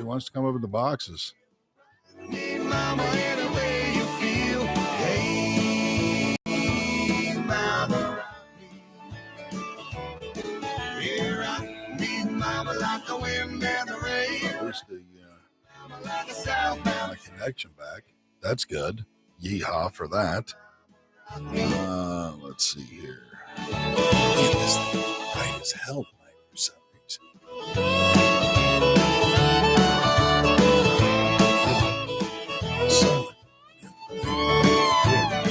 wants to come up in the boxes. Need mama any way you feel. Hey, mama. Here I need mama like the wind and the rain. At least the connection back. That's good. Yeehaw for that. Let's see here. Man, this thing is bright as hell tonight for some reason.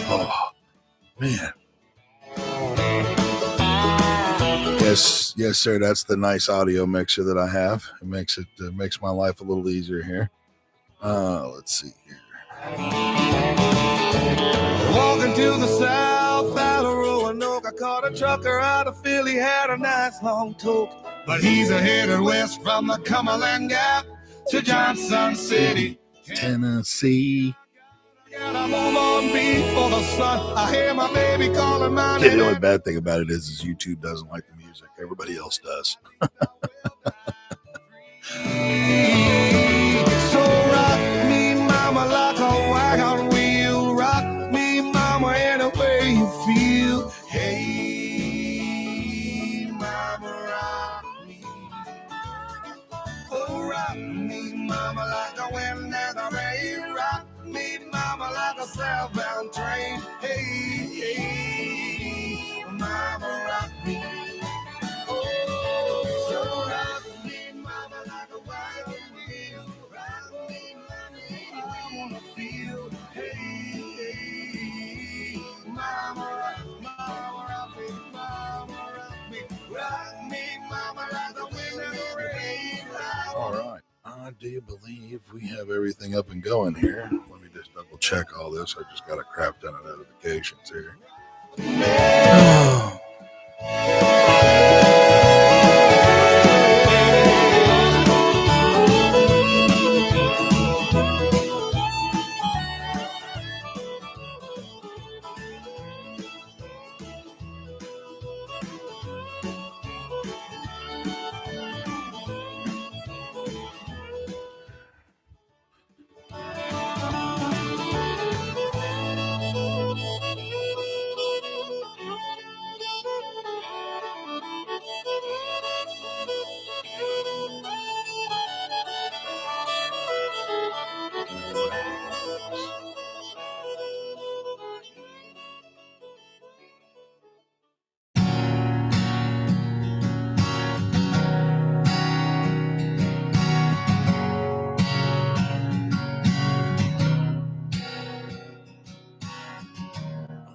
Oh, man. Yes, sir. That's the nice audio mixer that I have. It makes my life a little easier here. Let's see here. Walking to the south out of Roanoke, I caught a trucker out of Philly, had a nice long talk. But he's headed west from the Cumberland Gap to Johnson City, Tennessee. Gotta move on before the sun. I hear my baby calling my name. The only bad thing about it is YouTube doesn't like the music. Everybody else does. So rock me, mama, like a wagon wheel. Rock me, mama, any way you feel. Hey, mama, rock me. Oh, rock me, mama, like a wind and the rain. Rock me, mama, like a southbound train. Hey, mama, rock me. Oh, so rock me, mama, like a wagon wheel. Rock me, mama, any way I wanna feel. Hey, mama, rock me, mama, rock me. Rock me, mama, like the wind and the rain. All right. I do believe we have everything up and going here. Let me just double check all this. I just got a crap ton of notifications here.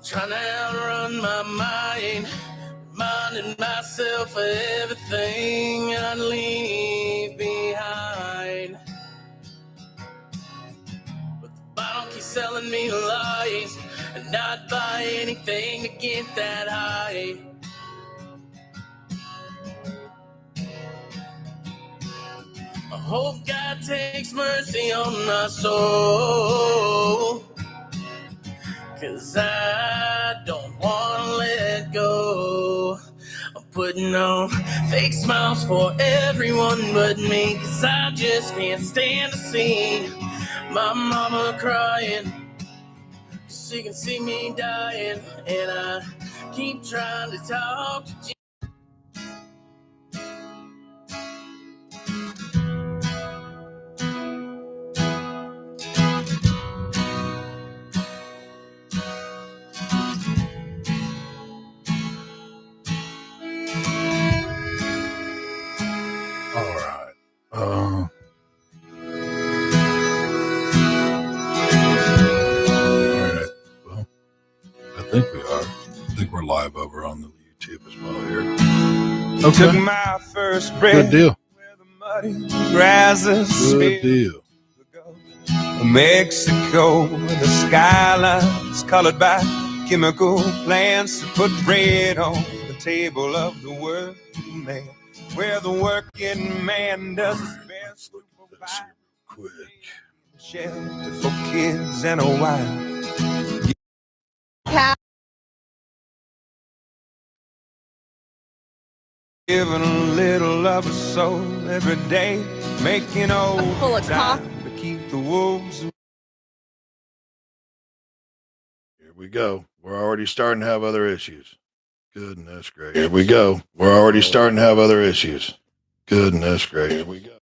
Trying to outrun my mind, reminding myself of everything I leave behind. But the bottle keeps selling me lies, and I'd buy anything to get that high. I hope God takes mercy on my soul, 'cause I don't wanna let go. I'm putting on fake smiles for everyone but me, 'cause I just can't stand to see my mama crying. She can see me dying, and I keep trying to talk to Jesus. Live over on the YouTube as well here. Okay. Took my first breath. Good deal. Where the muddy grasses Good deal. Mexico, the skyline's colored by chemical plants that put bread on the table of the working man, where the working man does his best to provide shelter for kids and a wife. Giving a little of a soul every day making full of time to keep the wolves. Here we go. We're already starting to have other issues. Goodness gracious. Here we go. We're already starting to have other issues. Goodness gracious. Here we go.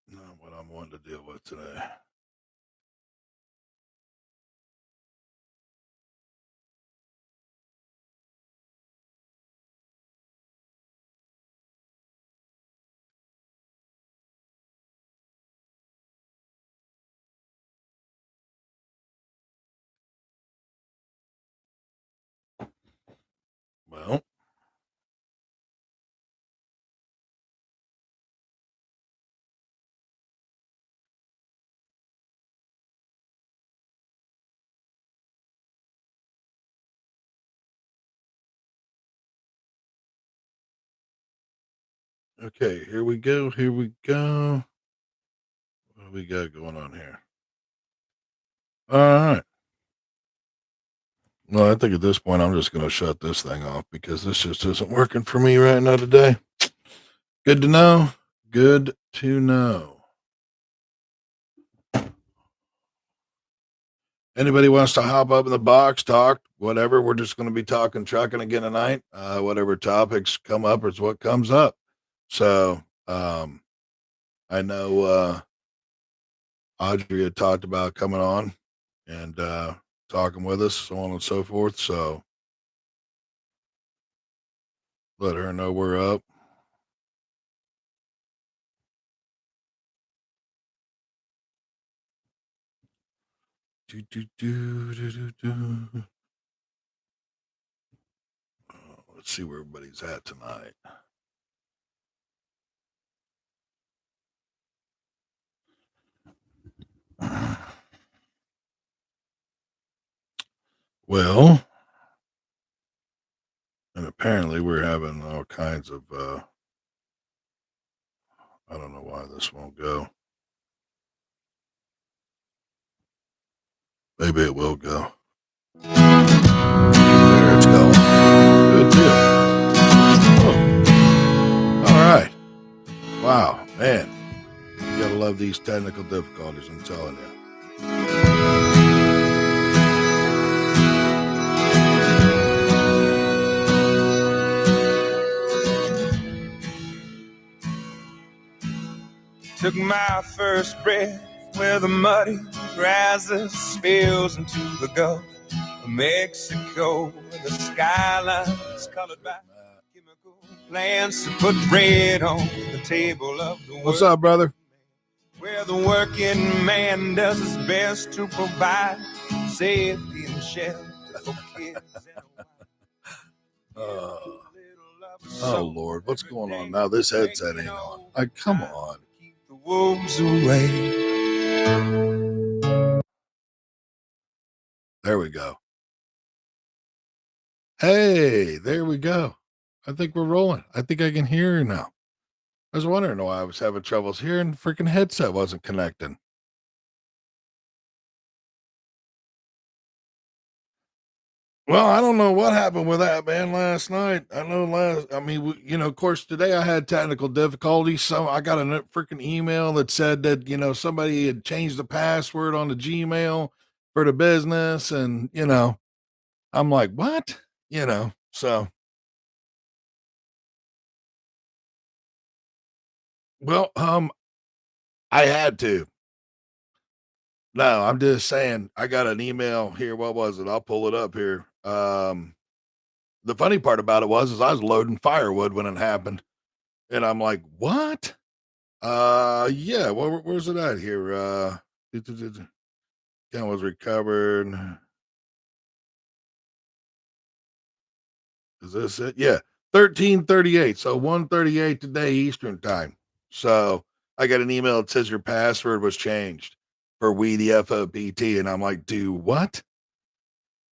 Not what I'm wanting to deal with today. Well, okay, here we go. Here we go. What do we got going on here? All right. Well, I think at this point I'm just going to shut this thing off because this just isn't working for me right now today. Good to know. Good to know. Anybody wants to hop up in the box, talk, whatever. We're just going to be talking trucking again tonight. Whatever topics come up is what comes up. So I know Audrey had talked about coming on and talking with us, so on and so forth. So let her know we're up. Let's see where everybody's at tonight. Well, and apparently we're having all kinds of I don't know why this won't go. Maybe it will go. There it's going. Good deal. Oh. All right. Wow, man. You gotta love these technical difficulties, I'm telling you. Took my first breath where the muddy rises, spills into the Gulf of Mexico, where the skyline's colored by chemical plants to put bread on the table of the world. What's up, brother? Where the working man does his best to provide safety and shelter for kids and oh Lord, what's going on now? This headset ain't on. Come on. Keep the wolves away. There we go. Hey, there we go. I think we're rolling. I think I can hear you now. I was wondering why I was having troubles hearing. Freaking headset wasn't connecting. Well, I don't know what happened with that, man, last night. I mean, of course, today I had technical difficulties. So I got a freaking email that said that, somebody had changed the password on the Gmail for the business. And, I'm like, what? So. Well, I had to. No, I'm just saying I got an email here. What was it? I'll pull it up here. The funny part about it was I was loading firewood when it happened. And I'm like, what? Yeah, where's it at here? Account was recovered. Is this it? Yeah. 1338. So 1:38 today Eastern time. So I got an email that says your password was changed for We the FOPT. And I'm like, do what?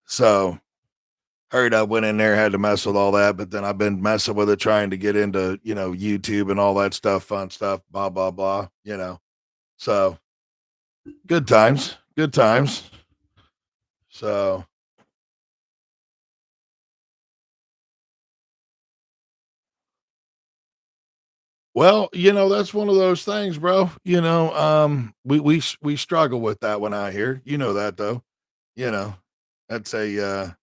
So hurried up, went in there, had to mess with all that, but then I've been messing with it, trying to get into, YouTube and all that stuff, fun stuff, blah, blah, blah, So good times. So Well, that's one of those things, bro. We struggle with that one out here. You know that though. You know, that's a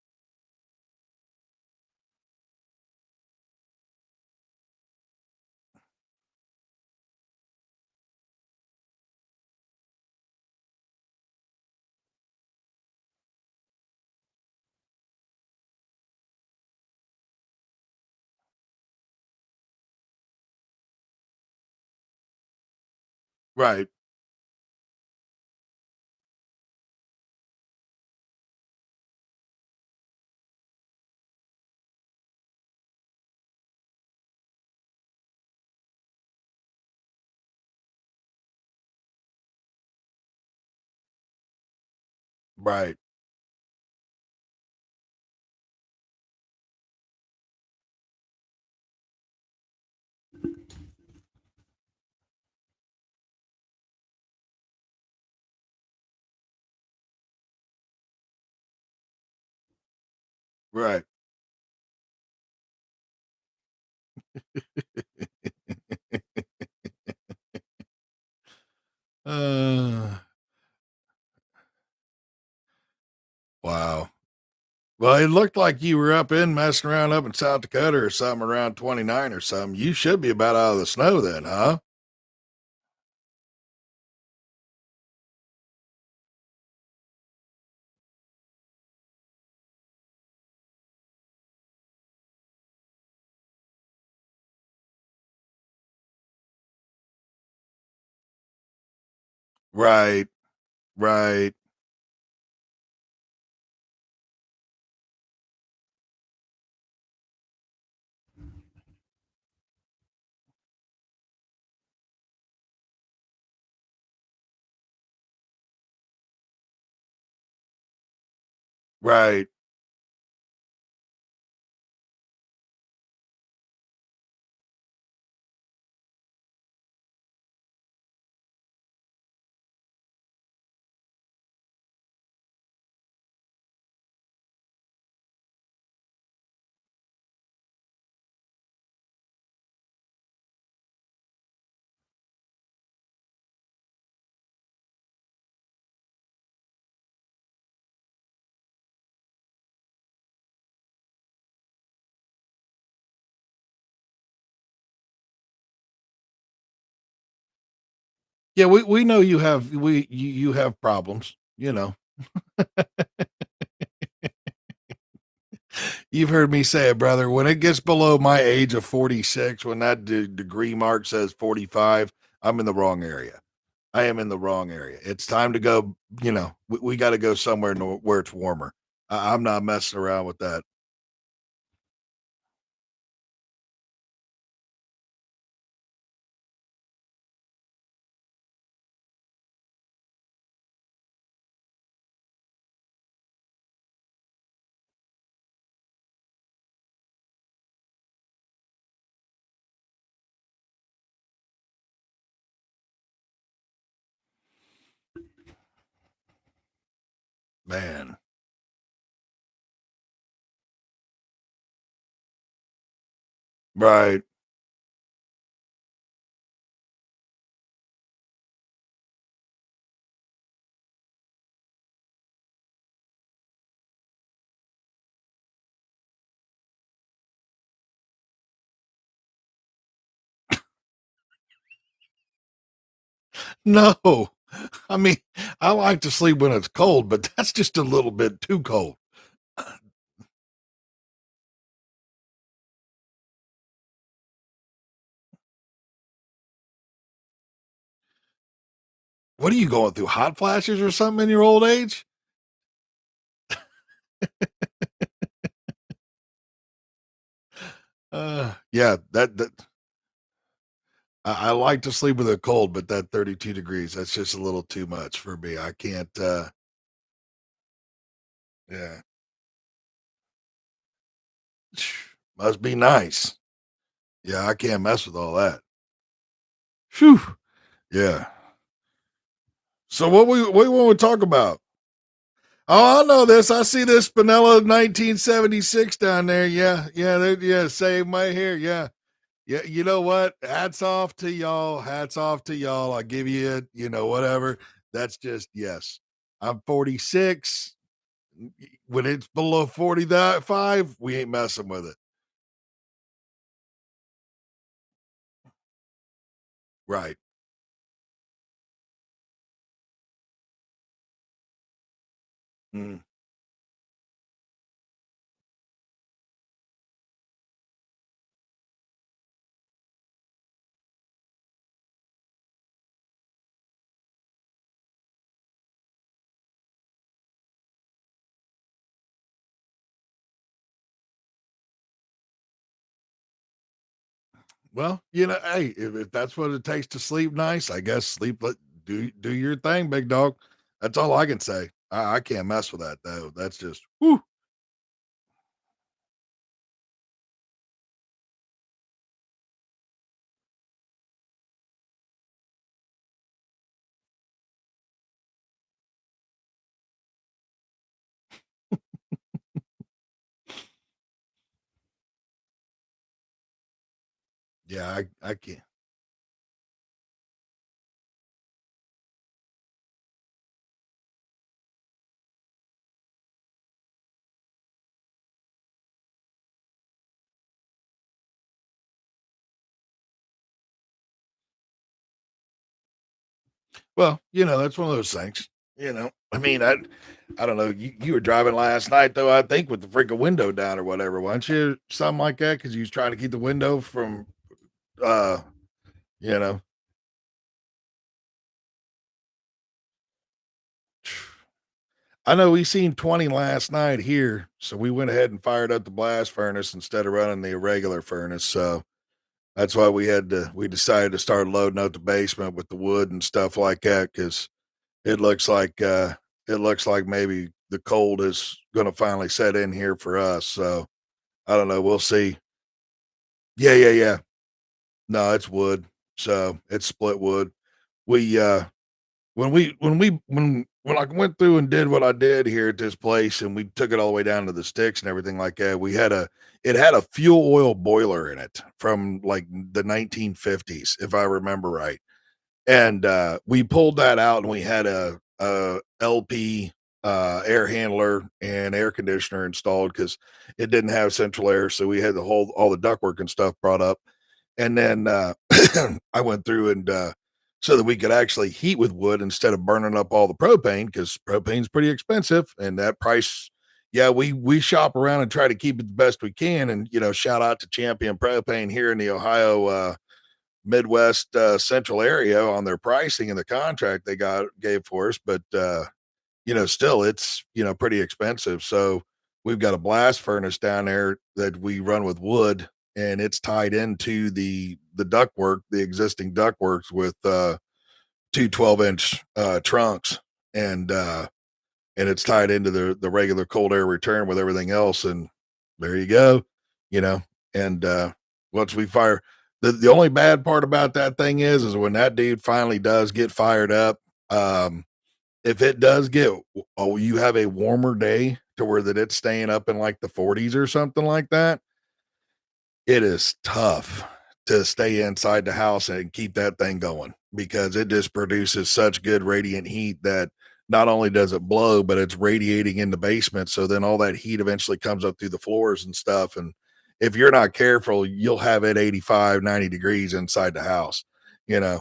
right, right, right. Uh, wow. Well, it looked like you were up in messing around up in South Dakota or something around 29 or something. You should be about out of the snow then, huh? Right, right, right, yeah. We know you have problems. You've heard me say it, brother. When it gets below my age of 46, when that degree mark says 45, I'm in the wrong area. I am in the wrong area. It's time to go. We got to go somewhere where it's warmer. I'm not messing around with that. Man, right. No. I mean, I like to sleep when it's cold, but that's just a little bit too cold. What are you going through? Hot flashes or something in your old age? Yeah, that I like to sleep with a cold, but that 32 degrees, that's just a little too much for me. I can't, yeah. Must be nice. Yeah, I can't mess with all that. Phew. Yeah. So what we want to talk about? Oh, I know this. I see this Spinella 1976 down there. Yeah, yeah, yeah. Save my hair. Yeah, Yeah, you know what? Hats off to y'all. Hats off to y'all. I give you it, whatever. That's just yes. I'm 46. When it's below 45, we ain't messing with it. Right. Mm. Well, hey, if that's what it takes to sleep nice, I guess do your thing, big dog. That's all I can say. I can't mess with that though. That's just whew. Yeah, I can't. Well, that's one of those things. I mean, I don't know. You were driving last night though, I think with the freaking window down or whatever, weren't you? Something like that, because you was trying to keep the window from uh you know. I know we seen 20 last night here, so we went ahead and fired up the blast furnace instead of running the regular furnace. So that's why we decided to start loading up the basement with the wood and stuff like that, because it looks like maybe the cold is gonna finally set in here for us. So I don't know. We'll see. Yeah, yeah, yeah. No, it's wood. So it's split wood. We when I went through and did what I did here at this place and we took it all the way down to the sticks and everything like that, it had a fuel oil boiler in it from like the 1950s, if I remember right. And we pulled that out and we had a LP air handler and air conditioner installed because it didn't have central air. So we had all the ductwork and stuff brought up. And then I went through and so that we could actually heat with wood instead of burning up all the propane, because propane's pretty expensive and that price. Yeah, we shop around and try to keep it the best we can. And shout out to Champion Propane here in the Ohio Midwest central area on their pricing and the contract they gave for us. But still it's pretty expensive. So we've got a blast furnace down there that we run with wood, and it's tied into the ductwork, the existing ductworks with two 12-inch trunks, and it's tied into the regular cold air return with everything else. And there you go, you know. And once we fire, the only bad part about that thing is when that dude finally does get fired up, if it does you have a warmer day to where that it's staying up in like the 40s or something like that, it is tough to stay inside the house and keep that thing going, because it just produces such good radiant heat that not only does it blow, but it's radiating in the basement. So then all that heat eventually comes up through the floors and stuff. And if you're not careful, you'll have it 85, 90 degrees inside the house, you know?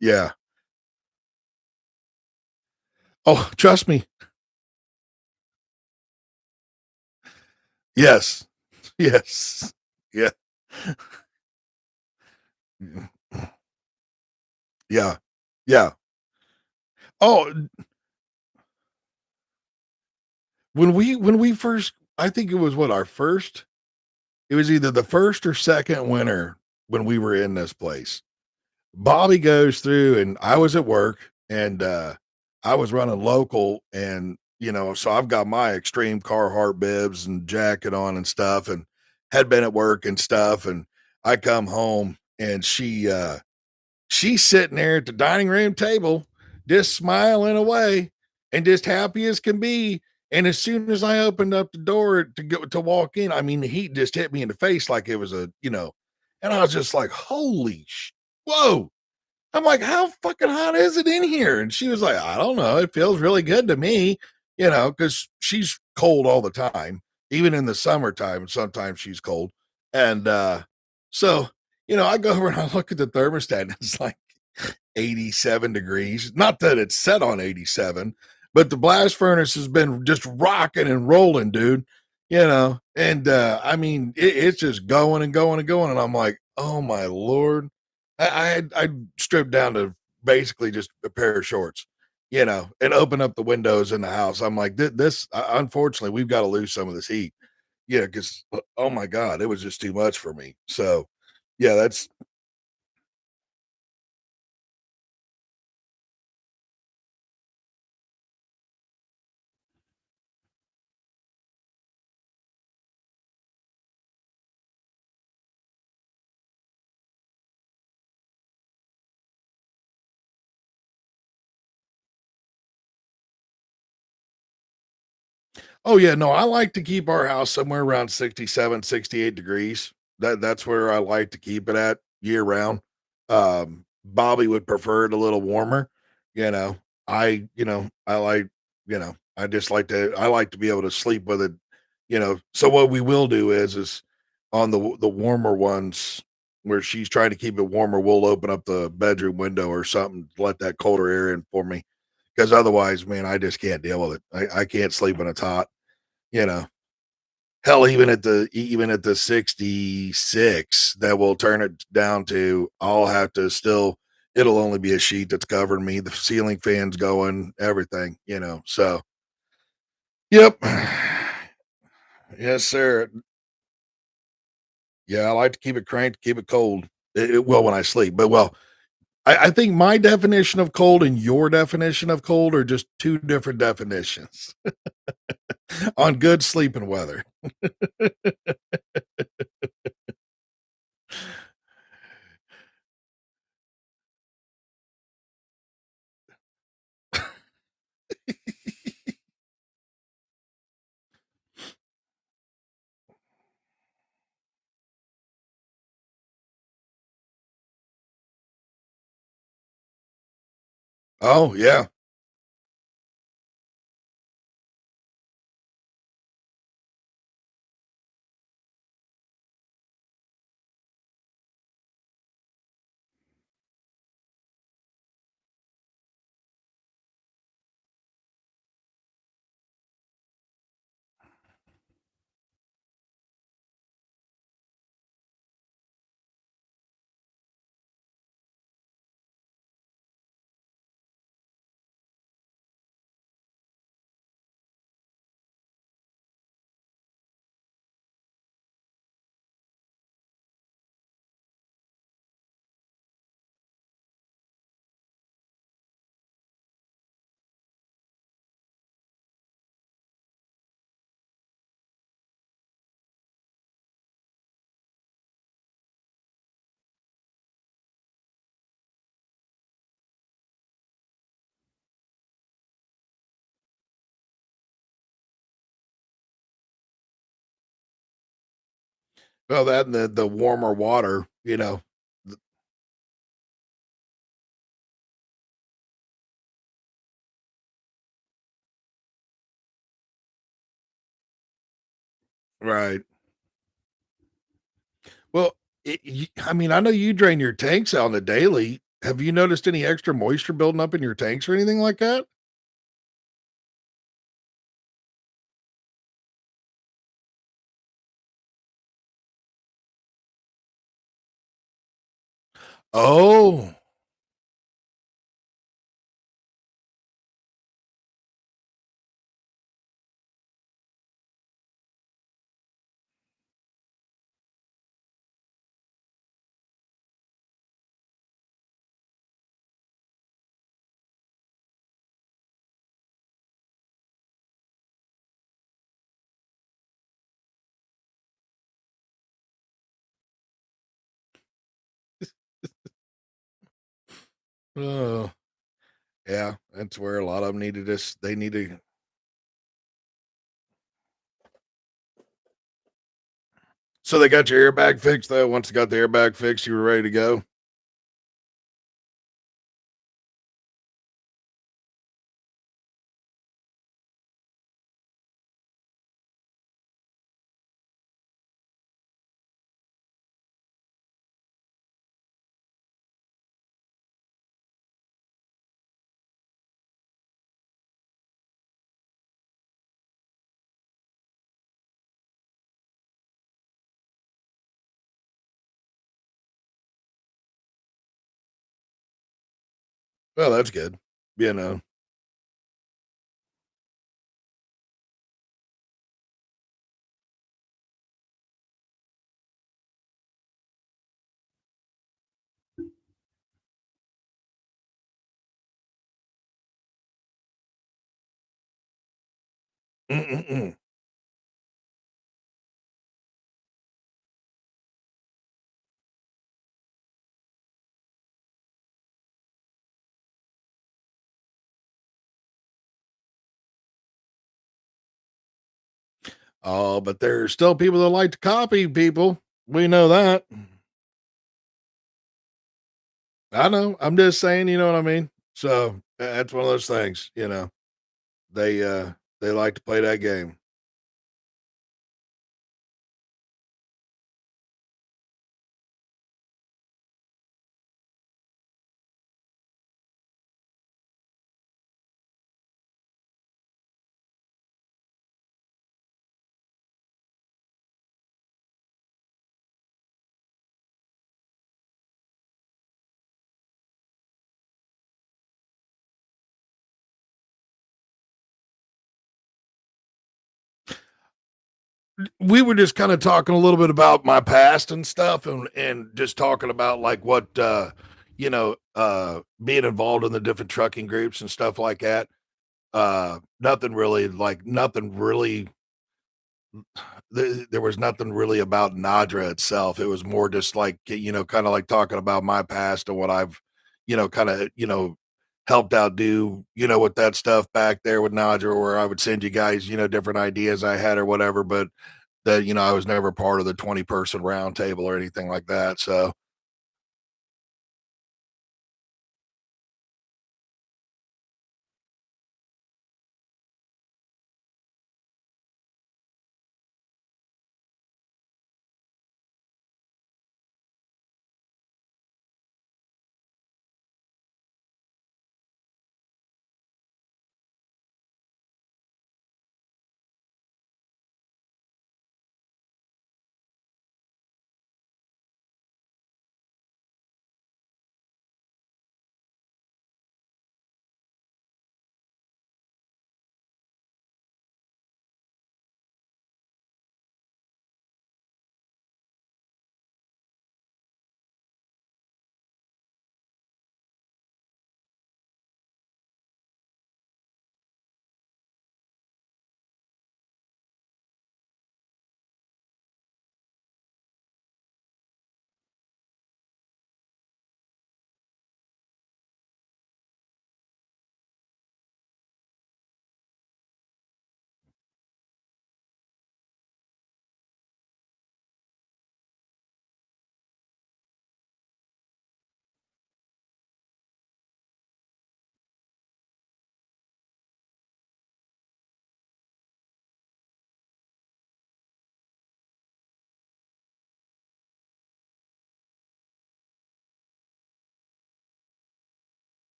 Yeah. Oh, trust me. Yes. Yes. Yeah. Yeah. Yeah. Oh, when we first, I think it was our first, it was either the first or second winter when we were in this place. Bobby goes through and I was at work, and I was running local, and so I've got my extreme Carhartt bibs and jacket on and stuff, and had been at work and stuff. And I come home and she's sitting there at the dining room table, just smiling away and just happy as can be. And as soon as I opened up the door to go to walk in, I mean, the heat just hit me in the face like it was and I was just like, "Holy whoa." I'm like, "How fucking hot is it in here?" And she was like, "I don't know. It feels really good to me," because she's cold all the time, even in the summertime. Sometimes she's cold. And so, I go over and I look at the thermostat and it's like 87 degrees. Not that it's set on 87, but the blast furnace has been just rocking and rolling, dude. And I mean, it's just going and going and going. And I'm like, oh my Lord. I stripped down to basically just a pair of shorts, and open up the windows in the house. I'm like, this unfortunately, we've got to lose some of this heat. Yeah, because oh my God, it was just too much for me. So yeah, that's oh yeah, no, I like to keep our house somewhere around 67, 68 degrees. That's where I like to keep it at year round. Bobby would prefer it a little warmer, you know. I like, I like to be able to sleep with it, So what we will do is on the warmer ones where she's trying to keep it warmer, we'll open up the bedroom window or something to let that colder air in for me. Because otherwise, man, I just can't deal with it. I can't sleep when it's hot. You know, hell, even at the 66, that will turn it down to I'll have to still it'll only be a sheet that's covering me, the ceiling fans going, everything. So, yep. Yes, sir. Yeah, I like to keep it cranked, keep it cold. Well, when I sleep, but I think my definition of cold and your definition of cold are just two different definitions on good sleeping weather. Oh, yeah. Well, that and the warmer water. Th Right. Well, I mean, I know you drain your tanks out on the daily. Have you noticed any extra moisture building up in your tanks or anything like that? Oh, oh, yeah, that's where a lot of them need to So they got your airbag fixed though. Once they got the airbag fixed, you were ready to go. Well, that's good. You know. Mm-mm-mm. Oh, but there's still people that like to copy people. We know that. I know. I'm just saying, you know what I mean? So that's one of those things, you know. They like to play that game. We were just kind of talking a little bit about my past and stuff and just talking about like what being involved in the different trucking groups and stuff like that. Nothing really there was nothing really about Nadra itself. It was more just like, kind of like talking about my past and what I've, kind of, helped out do, with that stuff back there with Nadra, where I would send you guys, different ideas I had or whatever, but that, I was never part of the 20-person round table or anything like that. So,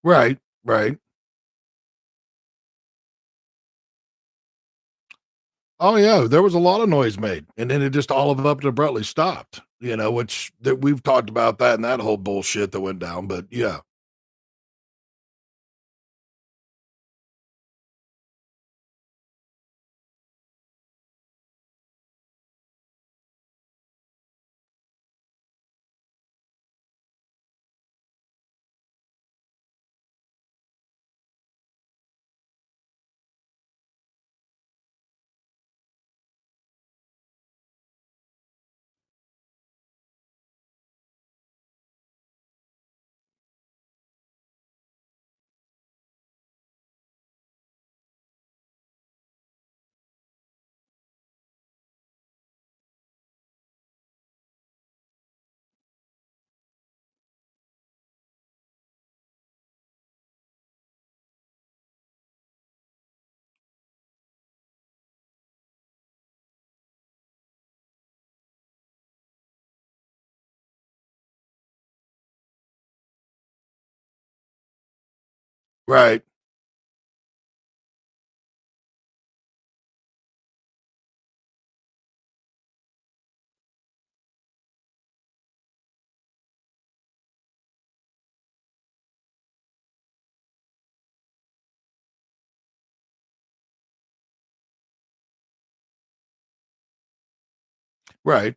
right, right. Oh yeah, there was a lot of noise made, and then it just all of up and abruptly stopped. Which that we've talked about that and that whole bullshit that went down. But yeah, Right. Right.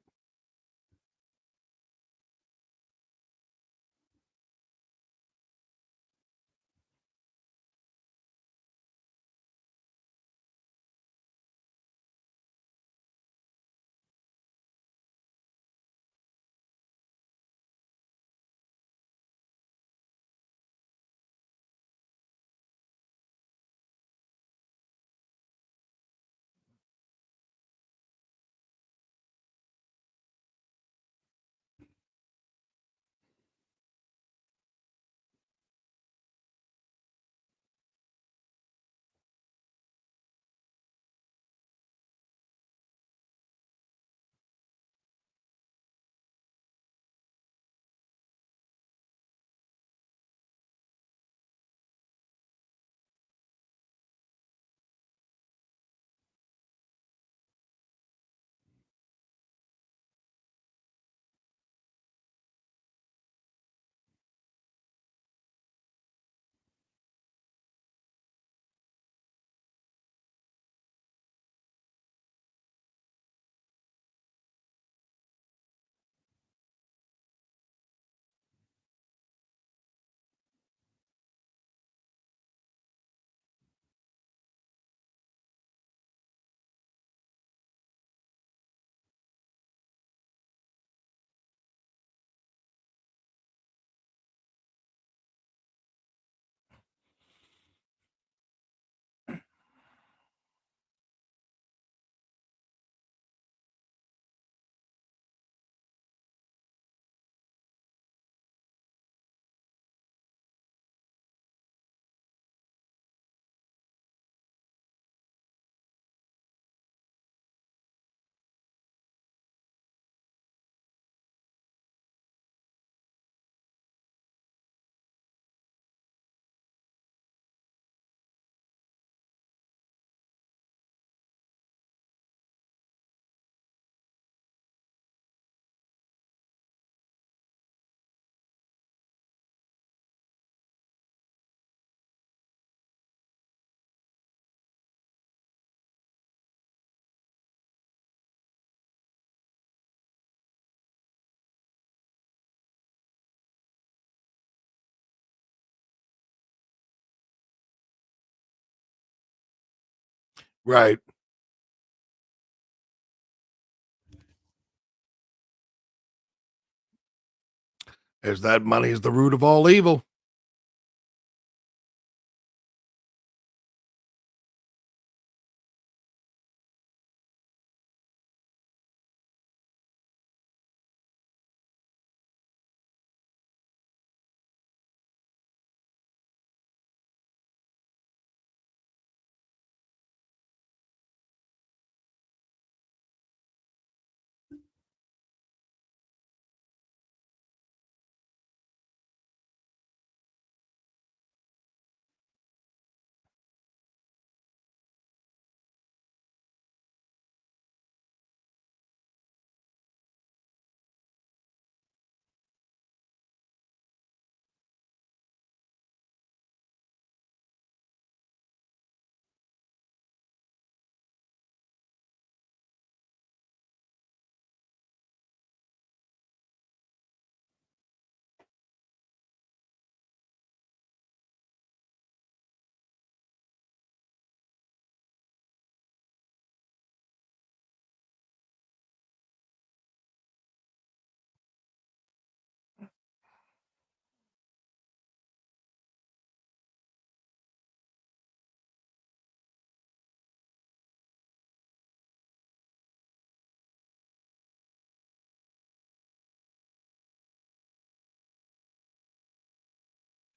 Right. As that money is the root of all evil.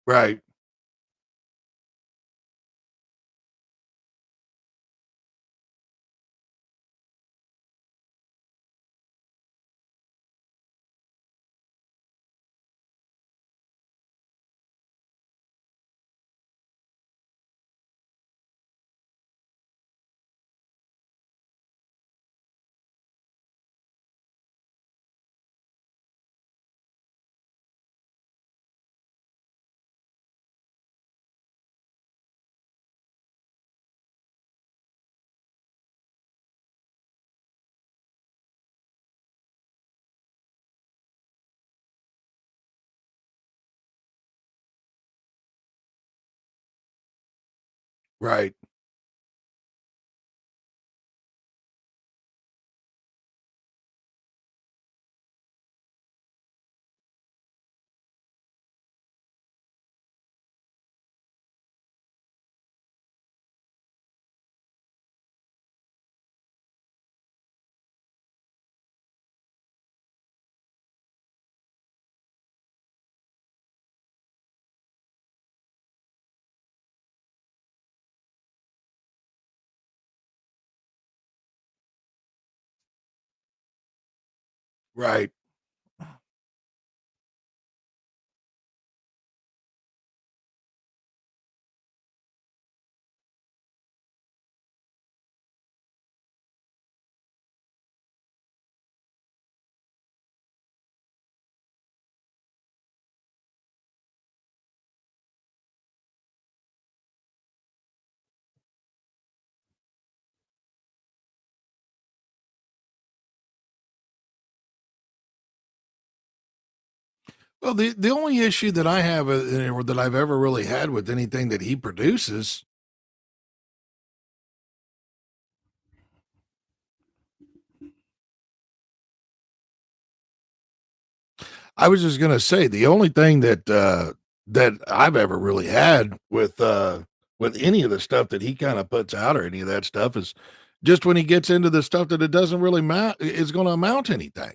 Right. Right. Right. Well, the only issue that I have or that I've ever really had with anything that he produces, I was just gonna say the only thing that I've ever really had with any of the stuff that he kind of puts out or any of that stuff is just when he gets into the stuff that it doesn't really is going to amount to anything.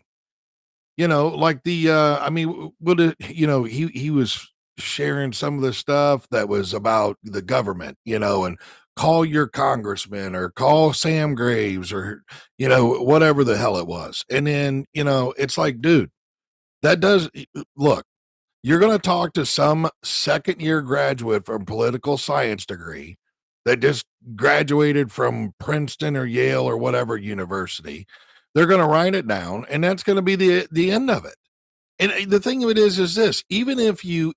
You know, like I mean, what it, you know, he was sharing some of the stuff that was about the government, you know, and call your congressman or call Sam Graves or whatever the hell it was. And then, it's like, dude, that does look, you're going to talk to some second year graduate from political science degree that just graduated from Princeton or Yale or whatever university. They're going to write it down, and that's going to be the end of it. And the thing of it is this: even if you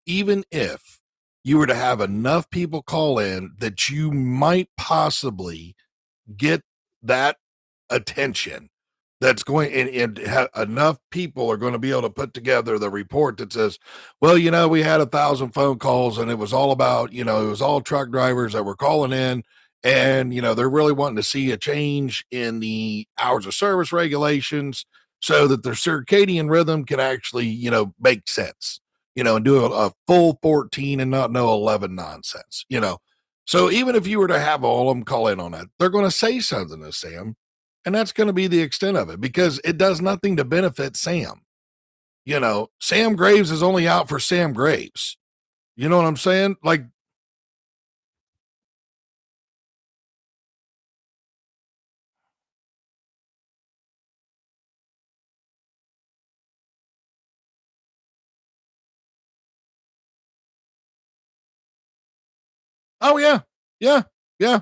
were to have enough people call in that you might possibly get that attention that's going enough people are going to be able to put together the report that says, well, we had 1,000 phone calls and it was all about, it was all truck drivers that were calling in and, they're really wanting to see a change in the hours of service regulations so that their circadian rhythm can actually, make sense, and do a full 14 and not no 11 nonsense, So even if you were to have all of them call in on that, they're going to say something to Sam, and that's going to be the extent of it because it does nothing to benefit Sam. Sam Graves is only out for Sam Graves. You know what I'm saying? Like, oh yeah, yeah, yeah.